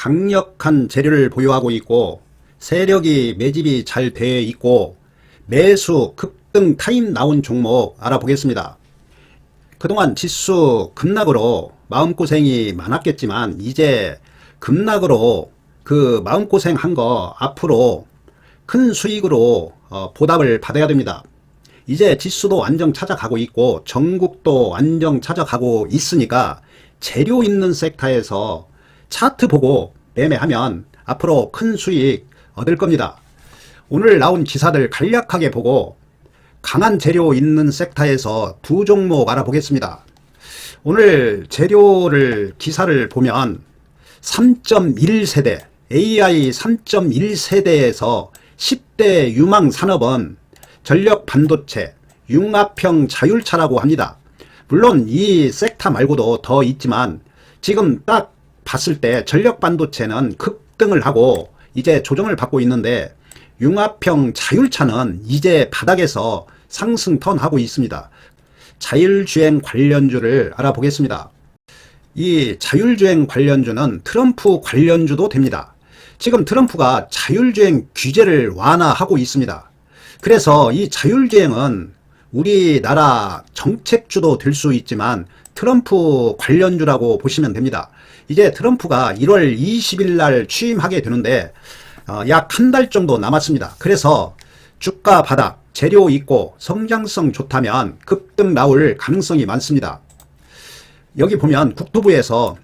강력한 재료를 보유하고 있고 세력이 매집이 잘 돼 있고 매수 급등 타임 나온 종목 알아보겠습니다. 그동안 지수 급락으로 마음고생이 많았겠지만 이제 급락으로 그 마음고생한 거 앞으로 큰 수익으로 보답을 받아야 됩니다. 이제 지수도 안정 찾아가고 있고 전국도 안정 찾아가고 있으니까 재료 있는 섹터에서 차트 보고 매매하면 앞으로 큰 수익 얻을 겁니다. 오늘 나온 기사들 간략하게 보고 강한 재료 있는 섹터에서 두 종목 알아보겠습니다. 오늘 재료를 기사를 보면 3.1세대 AI 3.1세대에서 10대 유망 산업은 전력 반도체, 융합형 자율차라고 합니다. 물론 이 섹터 말고도 더 있지만 지금 딱 봤을 때 전력 반도체는 급등을 하고 이제 조정을 받고 있는데 융합형 자율차는 이제 바닥에서 상승 턴하고 있습니다. 자율주행 관련주를 알아보겠습니다. 이 자율주행 관련주는 트럼프 관련주도 됩니다. 지금 트럼프가 자율주행 규제를 완화하고 있습니다. 그래서 이 자율주행은 우리나라 정책주도 될 수 있지만 트럼프 관련주라고 보시면 됩니다. 이제 트럼프가 1월 20일 날 취임하게 되는데 약 한 달 정도 남았습니다. 그래서 주가 바닥, 재료 있고 성장성 좋다면 급등 나올 가능성이 많습니다. 여기 보면 국토부에서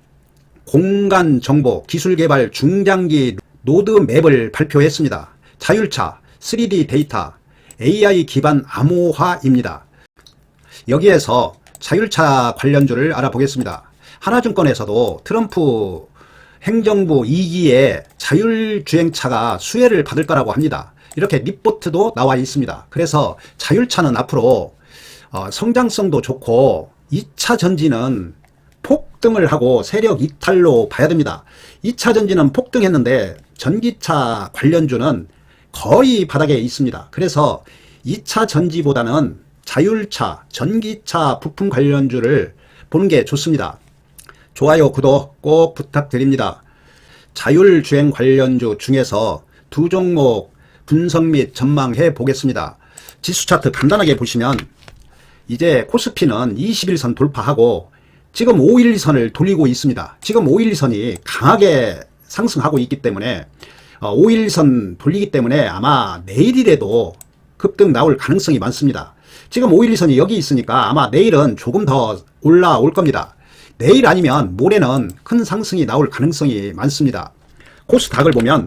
공간정보 기술개발 중장기 로드맵을 발표했습니다. 자율차, 3D 데이터, AI 기반 암호화입니다. 여기에서 자율차 관련주를 알아보겠습니다. 하나증권에서도 트럼프 행정부 2기에 자율주행차가 수혜를 받을 거라고 합니다. 이렇게 리포트도 나와 있습니다. 그래서 자율차는 앞으로 성장성도 좋고 2차 전지는 폭등을 하고 세력 이탈로 봐야 됩니다. 2차 전지는 폭등했는데 전기차 관련주는 거의 바닥에 있습니다. 그래서 2차 전지보다는 자율차, 전기차 부품 관련주를 보는 게 좋습니다. 좋아요, 구독 꼭 부탁드립니다. 자율주행 관련주 중에서 두 종목 분석 및 전망해 보겠습니다. 지수 차트 간단하게 보시면 이제 코스피는 21선 돌파하고 지금 512선을 돌리고 있습니다. 지금 512선이 강하게 상승하고 있기 때문에 512선 돌리기 때문에 아마 내일이라도 급등 나올 가능성이 많습니다. 지금 512선이 여기 있으니까 아마 내일은 조금 더 올라올 겁니다. 내일 아니면 모레는 큰 상승이 나올 가능성이 많습니다. 코스닥을 보면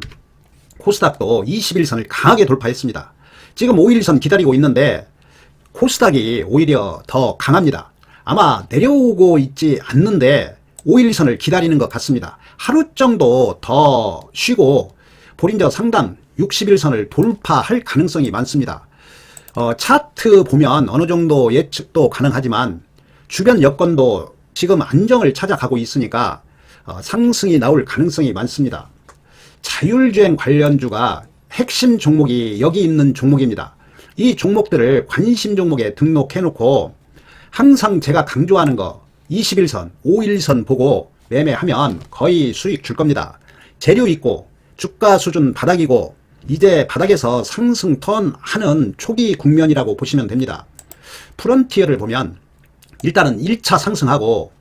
코스닥도 21선을 강하게 돌파했습니다. 지금 512선 기다리고 있는데 코스닥이 오히려 더 강합니다. 아마 내려오고 있지 않는데 512선을 기다리는 것 같습니다. 하루 정도 더 쉬고 볼인저 상단 61선을 돌파할 가능성이 많습니다. 차트 보면 어느 정도 예측도 가능하지만 주변 여건도 지금 안정을 찾아가고 있으니까 상승이 나올 가능성이 많습니다. 자율주행 관련주가 핵심 종목이 여기 있는 종목입니다. 이 종목들을 관심 종목에 등록해 놓고 항상 제가 강조하는 거 21선, 5일선 보고 매매하면 거의 수익 줄 겁니다. 재료 있고 주가 수준 바닥이고 이제 바닥에서 상승 턴 하는 초기 국면이라고 보시면 됩니다. 프론티어를 보면 일단은 1차 상승하고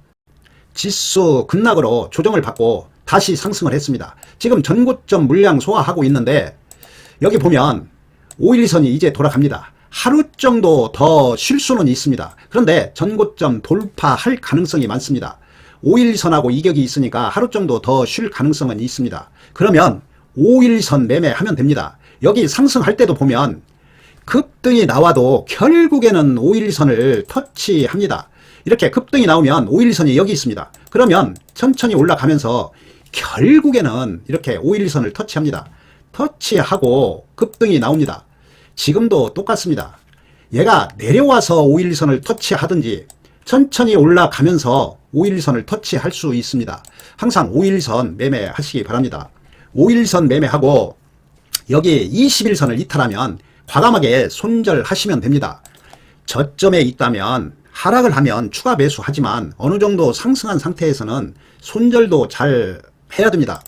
지수 급락으로 조정을 받고 다시 상승을 했습니다. 지금 전고점 물량 소화하고 있는데 여기 보면 512선이 이제 돌아갑니다. 하루 정도 더 쉴 수는 있습니다. 그런데 전고점 돌파할 가능성이 많습니다. 512선하고 이격이 있으니까 하루 정도 더 쉴 가능성은 있습니다. 그러면 512선 매매하면 됩니다. 여기 상승할 때도 보면 급등이 나와도 결국에는 512선을 터치합니다. 이렇게 급등이 나오면 512선이 여기 있습니다. 그러면 천천히 올라가면서 결국에는 이렇게 512선을 터치합니다. 터치하고 급등이 나옵니다. 지금도 똑같습니다. 얘가 내려와서 512선을 터치하든지 천천히 올라가면서 512선을 터치할 수 있습니다. 항상 512선 매매하시기 바랍니다. 512선 매매하고 여기 21선을 이탈하면 과감하게 손절하시면 됩니다. 저점에 있다면 하락을 하면 추가 매수하지만 어느 정도 상승한 상태에서는 손절도 잘 해야 됩니다.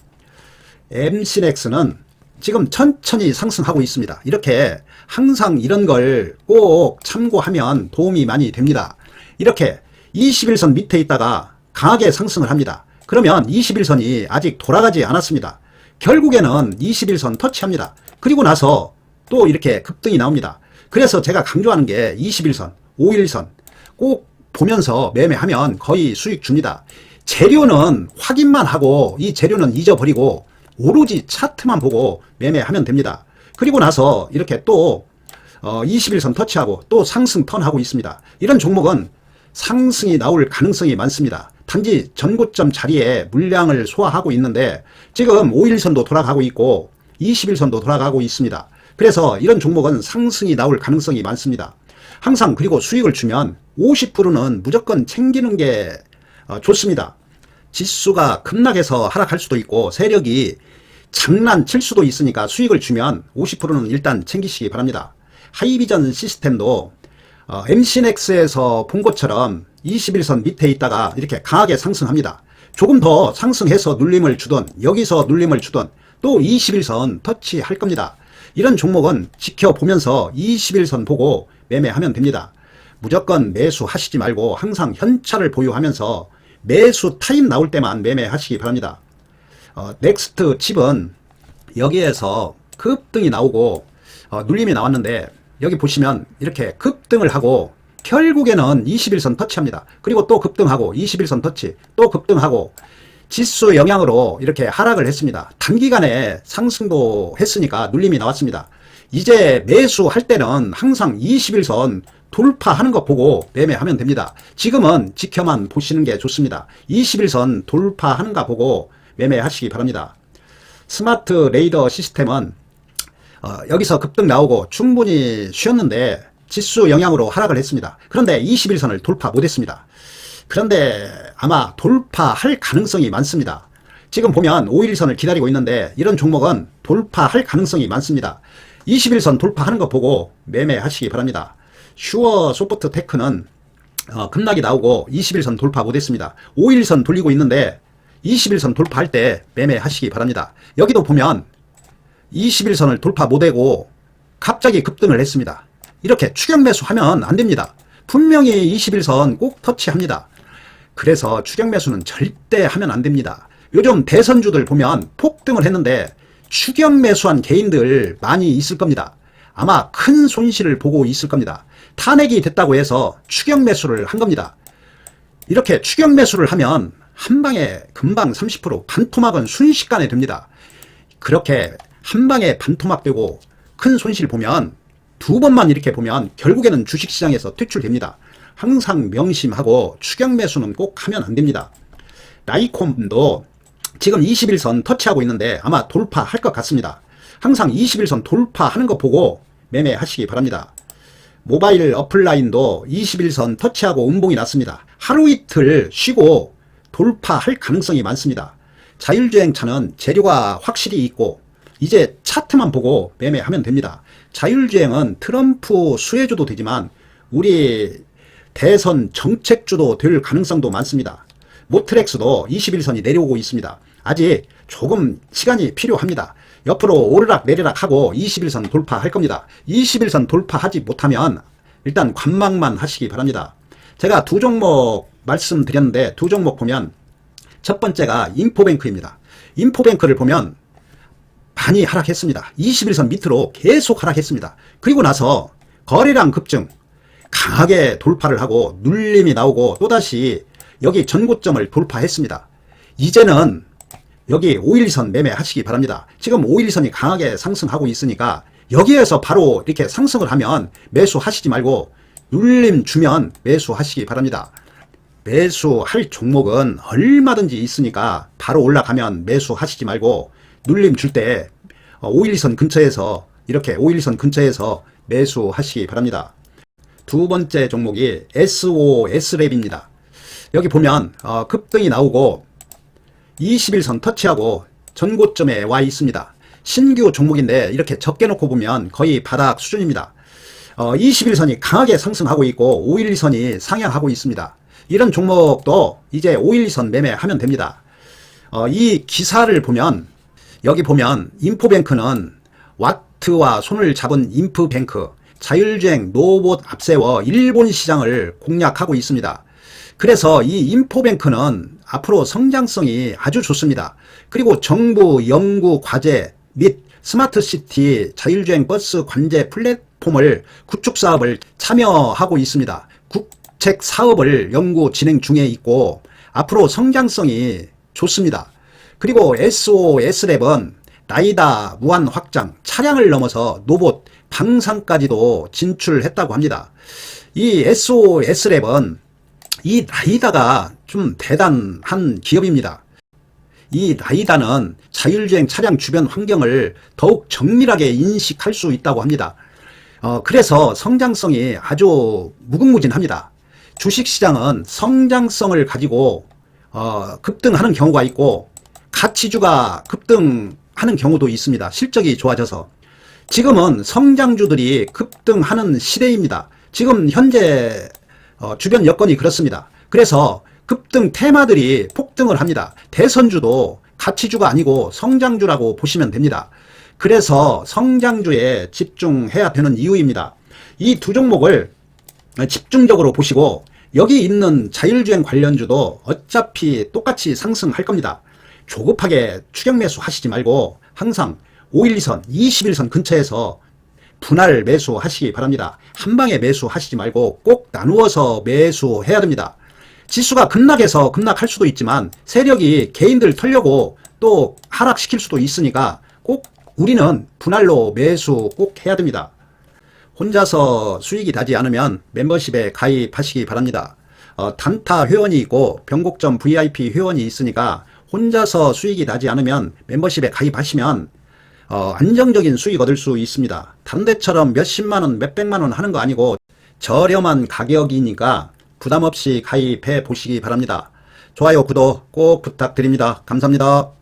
MCNX는 지금 천천히 상승하고 있습니다. 이렇게 항상 이런 걸 꼭 참고하면 도움이 많이 됩니다. 이렇게 21선 밑에 있다가 강하게 상승을 합니다. 그러면 21선이 아직 돌아가지 않았습니다. 결국에는 21선 터치합니다. 그리고 나서 또 이렇게 급등이 나옵니다. 그래서 제가 강조하는 게 21선, 51선 꼭 보면서 매매하면 거의 수익 줍니다. 재료는 확인만 하고 이 재료는 잊어버리고 오로지 차트만 보고 매매하면 됩니다. 그리고 나서 이렇게 또 21선 터치하고 또 상승 턴하고 있습니다. 이런 종목은 상승이 나올 가능성이 많습니다. 단지 전고점 자리에 물량을 소화하고 있는데 지금 5일선도 돌아가고 있고 21선도 돌아가고 있습니다. 그래서 이런 종목은 상승이 나올 가능성이 많습니다. 항상 그리고 수익을 주면 50%는 무조건 챙기는 게 좋습니다. 지수가 급락해서 하락할 수도 있고 세력이 장난칠 수도 있으니까 수익을 주면 50%는 일단 챙기시기 바랍니다. 하이비전 시스템도 MCNX에서 본 것처럼 21선 밑에 있다가 이렇게 강하게 상승합니다. 조금 더 상승해서 눌림을 주던 여기서 눌림을 주던 또 21선 터치할 겁니다. 이런 종목은 지켜보면서 21선 보고 매매하면 됩니다. 무조건 매수하시지 말고 항상 현찰을 보유하면서 매수 타임 나올 때만 매매하시기 바랍니다. 넥스트 칩은 여기에서 급등이 나오고 눌림이 나왔는데 여기 보시면 이렇게 급등을 하고 결국에는 21선 터치합니다. 그리고 또 급등하고 21선 터치 또 급등하고 지수 영향으로 이렇게 하락을 했습니다. 단기간에 상승도 했으니까 눌림이 나왔습니다. 이제 매수할 때는 항상 21선 돌파하는 거 보고 매매하면 됩니다. 지금은 지켜만 보시는 게 좋습니다. 21선 돌파하는가 보고 매매하시기 바랍니다. 스마트 레이더 시스템은 여기서 급등 나오고 충분히 쉬었는데 지수 영향으로 하락을 했습니다. 그런데 21선을 돌파 못했습니다. 그런데 아마 돌파할 가능성이 많습니다. 지금 보면 5일선을 기다리고 있는데 이런 종목은 돌파할 가능성이 많습니다. 21선 돌파하는 거 보고 매매하시기 바랍니다. 슈어 소프트 테크는 급락이 나오고 21선 돌파 못했습니다. 5일선 돌리고 있는데 21선 돌파할 때 매매하시기 바랍니다. 여기도 보면 21선을 돌파 못하고 갑자기 급등을 했습니다. 이렇게 추격 매수하면 안 됩니다. 분명히 21선 꼭 터치합니다. 그래서 추격 매수는 절대 하면 안 됩니다. 요즘 대선주들 보면 폭등을 했는데 추격 매수한 개인들 많이 있을 겁니다. 아마 큰 손실을 보고 있을 겁니다. 탄핵이 됐다고 해서 추격 매수를 한 겁니다. 이렇게 추격 매수를 하면 한 방에 금방 30% 반토막은 순식간에 됩니다. 그렇게 한 방에 반토막 되고 큰 손실 보면 두 번만 이렇게 보면 결국에는 주식시장에서 퇴출됩니다. 항상 명심하고 추격 매수는 꼭 하면 안 됩니다. 라이콤도 지금 21선 터치하고 있는데 아마 돌파할 것 같습니다. 항상 21선 돌파하는 거 보고 매매하시기 바랍니다. 모바일 어플라인도 21선 터치하고 음봉이 났습니다. 하루 이틀 쉬고 돌파할 가능성이 많습니다. 자율주행차는 재료가 확실히 있고 이제 차트만 보고 매매하면 됩니다. 자율주행은 트럼프 수혜주도 되지만 우리 대선 정책주도 될 가능성도 많습니다. 모트렉스도 21선이 내려오고 있습니다. 아직 조금 시간이 필요합니다. 옆으로 오르락 내리락 하고 21선 돌파할 겁니다. 21선 돌파하지 못하면 일단 관망만 하시기 바랍니다. 제가 두 종목 말씀드렸는데 두 종목 보면 첫 번째가 인포뱅크입니다. 인포뱅크를 보면 많이 하락했습니다. 21선 밑으로 계속 하락했습니다. 그리고 나서 거래량 급증 강하게 돌파를 하고 눌림이 나오고 또다시 여기 전고점을 돌파했습니다. 이제는 여기 5일선 매매하시기 바랍니다. 지금 5일선이 강하게 상승하고 있으니까 여기에서 바로 이렇게 상승을 하면 매수하시지 말고 눌림 주면 매수하시기 바랍니다. 매수할 종목은 얼마든지 있으니까 바로 올라가면 매수하시지 말고 눌림 줄 때 5일선 근처에서 이렇게 5일선 근처에서 매수하시기 바랍니다. 두 번째 종목이 SOS랩입니다. 여기 보면 급등이 나오고 21선 터치하고 전고점에 와 있습니다. 신규 종목인데 이렇게 적게 놓고 보면 거의 바닥 수준입니다. 21선이 강하게 상승하고 있고 5일선이 상향하고 있습니다. 이런 종목도 이제 5일선 매매하면 됩니다. 이 기사를 보면 여기 보면 인포뱅크는 와트와 손을 잡은 인프뱅크, 자율주행 로봇 앞세워 일본 시장을 공략하고 있습니다. 그래서 이 인포뱅크는 앞으로 성장성이 아주 좋습니다. 그리고 정부 연구 과제 및 스마트시티 자율주행 버스 관제 플랫폼을 구축 사업을 참여하고 있습니다. 국책 사업을 연구 진행 중에 있고 앞으로 성장성이 좋습니다. 그리고 SOS랩은 라이다 무한 확장, 차량을 넘어서 로봇, 방산까지도 진출했다고 합니다. 이 SOS랩은 이 라이다가 좀 대단한 기업입니다. 이 라이다는 자율주행 차량 주변 환경을 더욱 정밀하게 인식할 수 있다고 합니다. 그래서 성장성이 아주 무궁무진합니다. 주식시장은 성장성을 가지고 급등하는 경우가 있고 가치주가 급등하는 경우도 있습니다. 실적이 좋아져서. 지금은 성장주들이 급등하는 시대입니다. 지금 현재 주변 여건이 그렇습니다. 그래서 급등 테마들이 폭등을 합니다. 대선주도 가치주가 아니고 성장주라고 보시면 됩니다. 그래서 성장주에 집중해야 되는 이유입니다. 이 두 종목을 집중적으로 보시고 여기 있는 자율주행 관련주도 어차피 똑같이 상승할 겁니다. 조급하게 추격 매수 하시지 말고 항상 512선, 21선 근처에서 분할 매수 하시기 바랍니다. 한 방에 매수 하시지 말고 꼭 나누어서 매수해야 됩니다. 지수가 급락해서 급락할 수도 있지만 세력이 개인들 털려고 또 하락시킬 수도 있으니까 꼭 우리는 분할로 매수 꼭 해야 됩니다. 혼자서 수익이 나지 않으면 멤버십에 가입하시기 바랍니다. 단타 회원이 있고 변곡점 VIP 회원이 있으니까 혼자서 수익이 나지 않으면 멤버십에 가입하시면 안정적인 수익 얻을 수 있습니다. 다른 데처럼 몇십만원 몇백만원 하는 거 아니고 저렴한 가격이니까 부담없이 가입해 보시기 바랍니다. 좋아요 구독 꼭 부탁드립니다. 감사합니다.